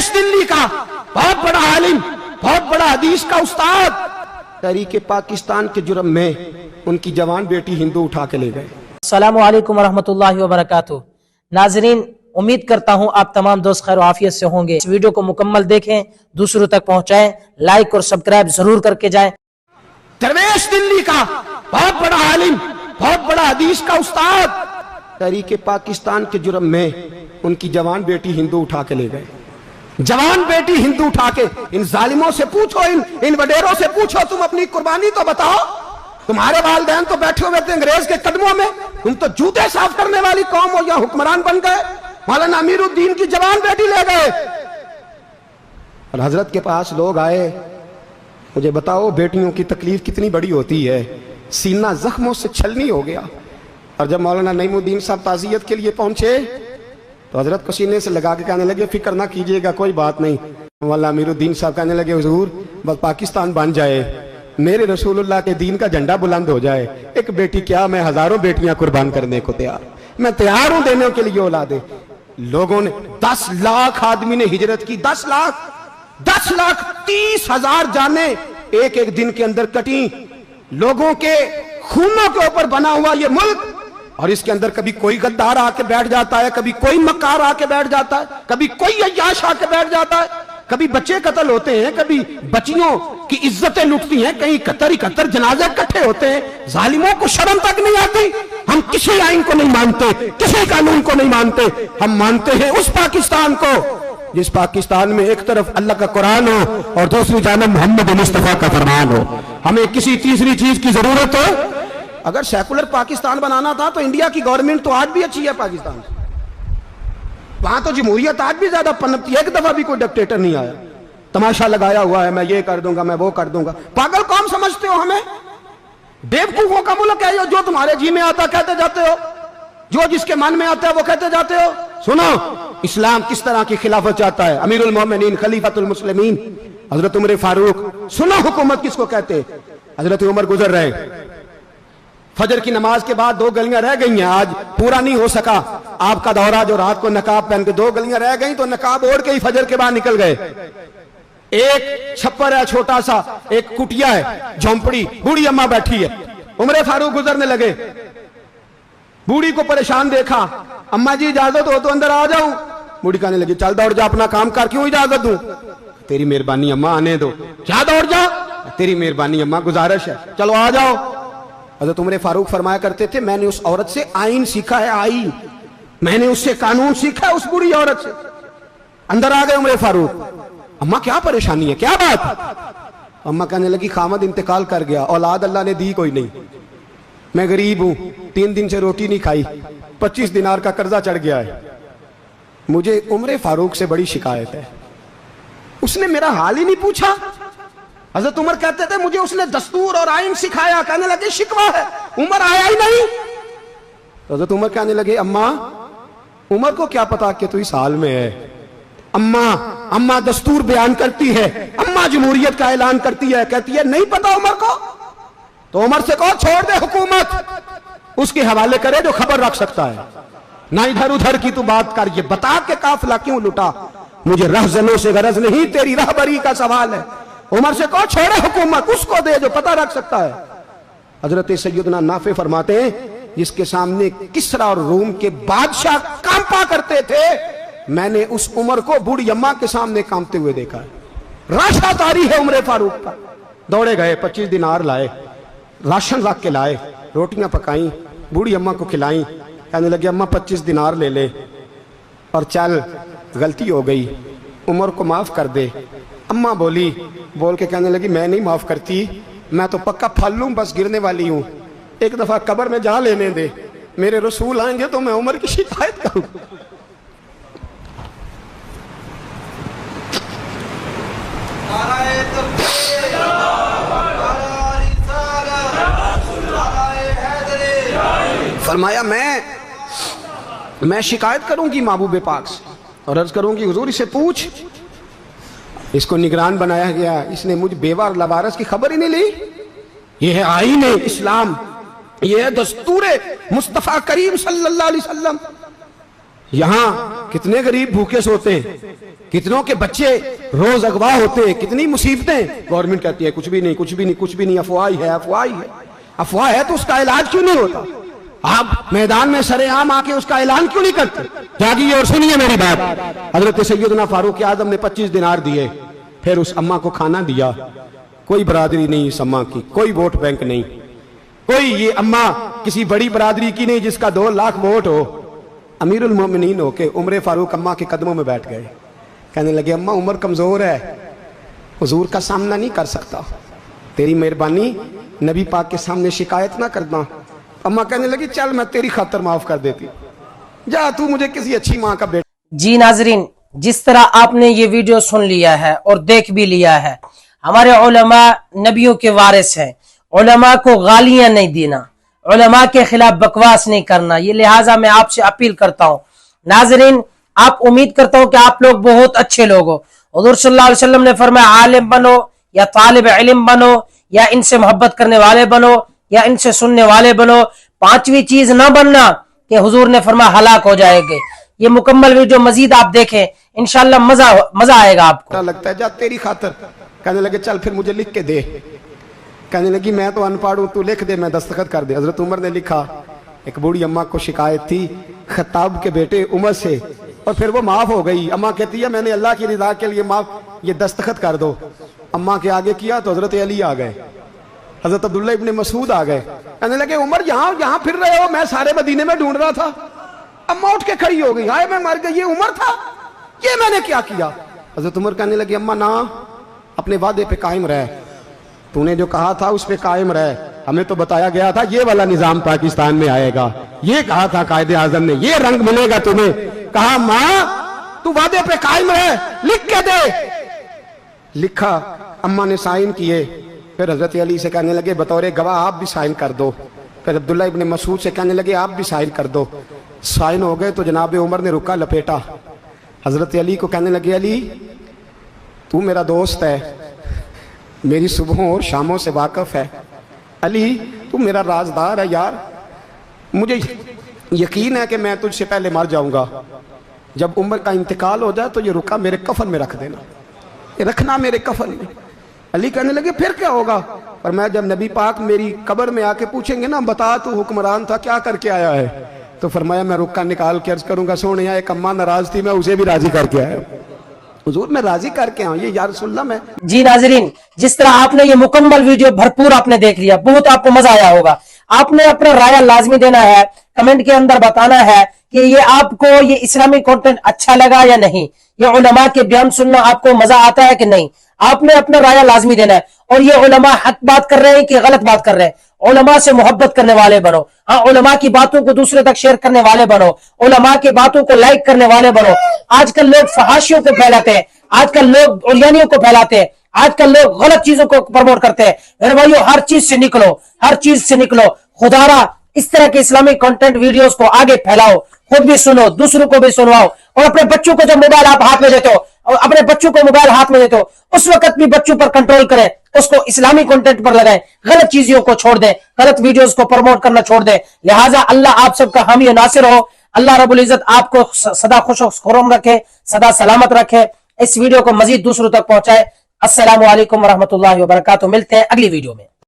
दरवेश दिल्ली का बहुत बड़ा आलिम, बहुत बड़ा हदीस का उस्ताद, तहरीक पाकिस्तान के जुर्म में उनकी जवान बेटी हिंदू उठा के ले गए। अस्सलामु अलैकुम वरहमतुल्लाहि वबरकातुहू। नाजरीन, उम्मीद करता हूँ आप तमाम दोस्त खैर आफियत से होंगे। इस वीडियो को मुकम्मल देखें, दूसरों तक पहुँचाएं, लाइक और सब्सक्राइब जरूर करके जाएं। दरवेश दिल्ली का बहुत बड़ा आलिम, बहुत बड़ा हदीस का उस्ताद, तहरीक पाकिस्तान के जुर्म में उनकी जवान बेटी हिंदू उठा के ले गए। जवान बेटी हिंदू उठा के, इन जालिमों से पूछो, इन वडेरों से पूछो, तुम अपनी कुर्बानी तो बताओ। तुम्हारे वालिदैन तो बैठे हुए थे अंग्रेज के कदमों में, तुम तो जूते साफ करने वाली कौम हो, या हुक्मरान बन गए। मौलाना अमीरुद्दीन की जवान बेटी ले गए। और हजरत के पास लोग आए, मुझे बताओ बेटियों की तकलीफ कितनी बड़ी होती है। सीना जख्मों से छलनी हो गया। और जब मौलाना नईमुद्दीन साहब ताज़ियत के लिए पहुंचे तो हजरत को सीने से लगा के कहने लगे, फिक्र ना कीजिएगा, कोई बात नहीं। मौलाना अमीरुद्दीन साहब कहने लगे, हुजूर बस पाकिस्तान बन जाए, मेरे रसूलुल्लाह के दीन का झंडा बुलंद हो जाए, एक बेटी क्या, मैं हजारों बेटियां कुर्बान करने को तैयार, मैं तैयार हूं देने के लिए औलादे। लोगों ने 10 लाख आदमी ने हिजरत की, 10 लाख 30,000 जाने एक एक दिन के अंदर कटी। लोगों के खूनों के ऊपर बना हुआ ये मुल्क, और इसके अंदर कभी कोई गद्दार आके बैठ जाता है, कभी कोई मक्कार आके बैठ जाता है, कभी कोई अय्याश आके बैठ जाता है, कभी बच्चे कत्ल होते हैं, कभी बच्चियों की इज्जतें लुटती हैं, कहीं 71 जनाजे इकट्ठे होते हैं। जालिमों को शर्म तक नहीं आती। हम किसी आइन को नहीं मानते, किसी कानून को नहीं मानते, हम मानते हैं उस पाकिस्तान को जिस पाकिस्तान में एक तरफ अल्लाह का कुरान हो और दूसरी जानब मोहम्मद मुस्तफा का फरमान हो। हमें किसी तीसरी चीज की जरूरत है। अगर सेकुलर पाकिस्तान बनाना था तो इंडिया की गवर्नमेंट तो आज भी अच्छी है पाकिस्तान से, वहां तो जमहूरियत आज भी ज्यादा पनपती है। एक दफा भी कोई डिक्टेटर नहीं आया, तमाशा लगाया हुआ है, मैं ये कर दूंगा, मैं वो कर दूंगा। पागल कौन समझते हो हमें? बेवकूफों का मुल्क है जो तुम्हारे जी में आता कहते जाते हो, जो जिसके मन में आता है वो कहते जाते हो। सुनो, इस्लाम किस तरह की खिलाफत चाहता है। अमीरुल मोमिनीन खलीफतुल मुस्लिमीन हजरत उमर फारूक। सुनो हुकूमत किसको कहते? हजरत उमर गुजर रहे, फजर की नमाज के बाद 2 गलियां रह गई हैं, आज पूरा नहीं हो सका आपका दौरा, जो रात को नकाब पहन के 2 गलियां रह गई, तो नकाब ओढ़ के ही फजर के बाद निकल गए। एक छप्पर है छोटा सा, एक कुटिया है, झोंपड़ी, बूढ़ी अम्मा बैठी है। उमर फारूक गुजरने लगे, बूढ़ी को परेशान देखा, अम्मा जी इजाजत हो तो अंदर आ जाऊं। बूढ़ी कहने लगी, चल दौड़ जा, अपना काम कर, क्यों इजाजत दूं? तेरी मेहरबानी अम्मा, आने दो। क्या दौड़ जा? तेरी मेहरबानी अम्मा, गुजारिश है, चलो आ जाओ। हज़रत उमर फारूक फरमाया करते थे, मैंने उस औरत से आइन सीखा है, आइन, मैंने उससे कानून सीखा है, उस बूढ़ी औरत से। अंदर आ गए उमर फारूक, अम्मा क्या परेशानी है, क्या बात? अम्मा कहने लगी, खामद इंतकाल कर गया, औलाद अल्लाह ने दी कोई नहीं, मैं गरीब हूं, 3 दिन से रोटी नहीं खाई, 25 दिनार का कर्जा चढ़ गया है, मुझे उमर फारूक से बड़ी शिकायत है। उसने मेरा हाल ही नहीं पूछा। हजरत उमर कहते थे, मुझे उसने दस्तूर और आइन सिखाया। कहने लगे, शिकवा है, उमर आया ही नहीं। हजरत उमर कहने लगे, अम्मा उमर को क्या पता कि तू इस हाल में है। अम्मा दस्तूर बयान करती है, अम्मा जमहूरियत का ऐलान करती है, कहती है नहीं पता उमर को, तो उमर से कहो छोड़ दे हुकूमत, उसके हवाले करे जो खबर रख सकता है, ना इधर उधर की तू बात कर। ये बता के काफिला क्यों लुटा, मुझे रहजनों से गरज नहीं, तेरी रहबरी का सवाल है। उमर से कहो छोड़े हुकूमत, उसको दे जो पता रख सकता है। हजरत सैयदना नाफे फरमाते हैं, जिसके सामने किसरा और रूम के बादशाह कांपा करते थे, मैंने उस उमर को बूढ़ी अम्मा के सामने कांपते हुए देखा है। राशा तारी है उमर फारूक का। दौड़े गए, 25 दिनार लाए, राशन रख के लाए, रोटियां पकाई, बूढ़ी अम्मा को खिलाई। कहने लगे, अम्मा 25 दिनार ले ले और चल, गलती हो गई, उमर को माफ कर दे। अम्मा बोल के कहने लगी, मैं नहीं माफ करती, मैं तो पक्का फल लूं, बस गिरने वाली हूं, एक दफा कब्र में जा लेने दे, मेरे रसूल आएंगे तो मैं उमर की शिकायत करूं। फरमाया, मैं शिकायत करूंगी महबूब पाक से और अर्ज करूंगी, हुजूर इसे पूछ, इसको निगरान बनाया गया, इसने मुझ बेवा और लवारस की खबर ही नहीं ली। ये है आईन इस्लाम, ये है दस्तूर मुस्तफा करीम सल्लल्लाहु अलैहि वसल्लम। यहां کتنے غریب بھوکے سوتے ہیں, کتنوں کے بچے روز اغوا ہوتے ہیں, کتنی مصیبتیں. گورنمنٹ کہتی ہے کچھ بھی نہیں, کچھ بھی نہیں, کچھ بھی نہیں, افواہ ہے, افواہ ہے. افواہ ہے تو اس کا علاج کیوں نہیں ہوتا؟ آپ میدان میں سرے عام آ کے اس کا اعلان کیوں نہیں کرتے؟ جاگیے اور سنیے میری بات. حضرت سیدنا فاروق اعظم نے 25 دینار دیے, پھر اس اماں کو کھانا دیا. کوئی برادری نہیں اس اماں کی, کوئی ووٹ بینک نہیں, کوئی یہ اماں کسی بڑی برادری کی نہیں جس کا 2 لاکھ ووٹ ہو. امیر المومنین ہو کے عمر فاروق اماں کے قدموں میں بیٹھ گئے. کہنے لگے اماں عمر کمزور ہے, حضور کا سامنا نہیں کر سکتا, تیری مہربانی نبی پاک کے سامنے شکایت نہ کرنا. اماں کہنے لگی چل میں تیری خاطر معاف کر دیتی, جا تو مجھے کسی اچھی ماں کا بیٹا. جی ناظرین, جس طرح آپ نے یہ ویڈیو سن لیا ہے اور دیکھ بھی لیا ہے, ہمارے علماء نبیوں کے وارث ہیں. علماء کو گالیاں نہیں دینا, علماء کے خلاف بکواس نہیں کرنا, یہ لہٰذا میں آپ سے اپیل کرتا ہوں. ناظرین, آپ امید کرتا ہوں کہ آپ لوگ بہت اچھے لوگ ہو. حضور صلی اللہ علیہ وسلم نے فرمایا عالم بنو یا طالب علم بنو یا ان سے محبت کرنے والے بنو یا ان سے سننے والے بنو, 5ویں چیز نہ بننا کہ حضور نے فرمایا ہلاک ہو جائے گے. یہ مکمل ویڈیو مزید آپ دیکھیں, انشاءاللہ مزہ آئے گا آپ کو. لگتا ہے جا تیری خاطر. کہنے لگے چل پھر مجھے لکھ کے دے. کہنے لگی میں تو ان پڑھ ہوں, تو لکھ دے, میں دستخط کر دے. حضرت عمر نے لکھا. ایک بوڑھی اماں کو شکایت تھی خطاب کے بیٹے عمر سے, اور پھر وہ معاف ہو گئی. اماں کہتی ہے میں نے اللہ کی رضا کے لیے معاف, یہ دستخط کر دو. اماں کے آگے کیا تو حضرت علی آ گئے, حضرت عبداللہ ابن مسعود آ گئے. کہنے لگے عمر یہاں پھر رہے ہو, میں سارے مدینے میں ڈھونڈ رہا تھا. اماں اٹھ کے کھڑی ہو گئی, ہائے میں مر گئی, یہ عمر تھا, یہ میں نے کیا کیا. حضرت عمر کہنے لگے اماں نہ, اپنے وعدے پہ قائم رہ, تو نے جو کہا تھا اس پہ قائم رہ. ہمیں تو بتایا گیا تھا یہ والا نظام پاکستان میں آئے گا, یہ کہا تھا قائد اعظم نے, یہ رنگ ملے گا تمہیں. کہا ماں تو وعدے پہ قائم رہ, لکھ کے دے. لکھا, اماں نے سائن کیے. پھر حضرت علی سے کہنے لگے بطور گواہ آپ بھی سائن کر دو. پھر عبداللہ ابن مسعود سے کہنے لگے آپ بھی سائن کر دو. سائن ہو گئے تو جناب عمر نے رکا لپیٹا. حضرت علی کو کہنے لگے علی تو میرا دوست ہے, میری صبحوں اور شاموں سے واقف ہے. علی تو میرا رازدار ہے یار, مجھے یقین ہے کہ میں تجھ سے پہلے مر جاؤں گا. جب عمر کا انتقال ہو جائے تو یہ رکا میرے کفن میں رکھ دینا, یہ رکھنا میرے کفن میں. علی کہنے لگے پھر کیا ہوگا؟ اور میں جب نبی پاک میری قبر میں آ کے پوچھیں گے نا بتا تو حکمران تھا کیا کر کے آیا ہے, تو فرمایا میں رکا نکال کے عرض کروں گا سونے ایک اماں ناراض تھی, میں اسے بھی راضی کر کے آیا. حضور میں راضی کر کے آؤں, یہ یا رسول اللہ میں. جی ناظرین, جس طرح آپ نے یہ مکمل ویڈیو بھرپور آپ نے دیکھ لیا, بہت آپ کو مزہ آیا ہوگا. آپ نے اپنا رائے لازمی دینا ہے, کمنٹ کے اندر بتانا ہے کہ یہ آپ کو یہ اسلامی کنٹینٹ اچھا لگا یا نہیں, یہ علماء کے بیان سننا آپ کو مزہ آتا ہے کہ نہیں. آپ نے اپنا رائے لازمی دینا ہے. اور یہ علماء حق بات کر رہے ہیں کہ غلط بات کر رہے ہیں, علماء سے محبت کرنے والے بنو. ہاں, علماء کی باتوں کو دوسرے تک شیئر کرنے والے بنو, علماء کی باتوں کو لائک کرنے والے بنو. آج کل لوگ فحاشیوں کو پھیلاتے ہیں, آج کل لوگ عریانیوں کو پھیلاتے ہیں, آج کل لوگ غلط چیزوں کو پروموٹ کرتے ہیں. میرے بھائیو ہر چیز سے نکلو, ہر چیز سے نکلو. خدارا اس طرح کے اسلامی کنٹینٹ ویڈیوز کو آگے پھیلاؤ, خود بھی سنو, دوسروں کو بھی سنواؤ. اور اپنے بچوں کو جب موبائل آپ ہاتھ میں دیتے ہو, اور اپنے بچوں کو موبائل ہاتھ میں دیتے ہو, اس وقت بھی بچوں پر کنٹرول کریں, اس کو اسلامی کنٹینٹ پر لگائیں, غلط چیزوں کو چھوڑ دیں, غلط ویڈیوز کو پروموٹ کرنا چھوڑ دیں. لہٰذا اللہ آپ سب کا حامی و ناصر ہو. اللہ رب العزت آپ کو سدا خوش و خرم رکھے, سدا سلامت رکھے. اس ویڈیو کو مزید دوسروں تک پہنچائے. السلام علیکم ورحمۃ اللہ وبرکاتہ. ملتے ہیں اگلی ویڈیو میں.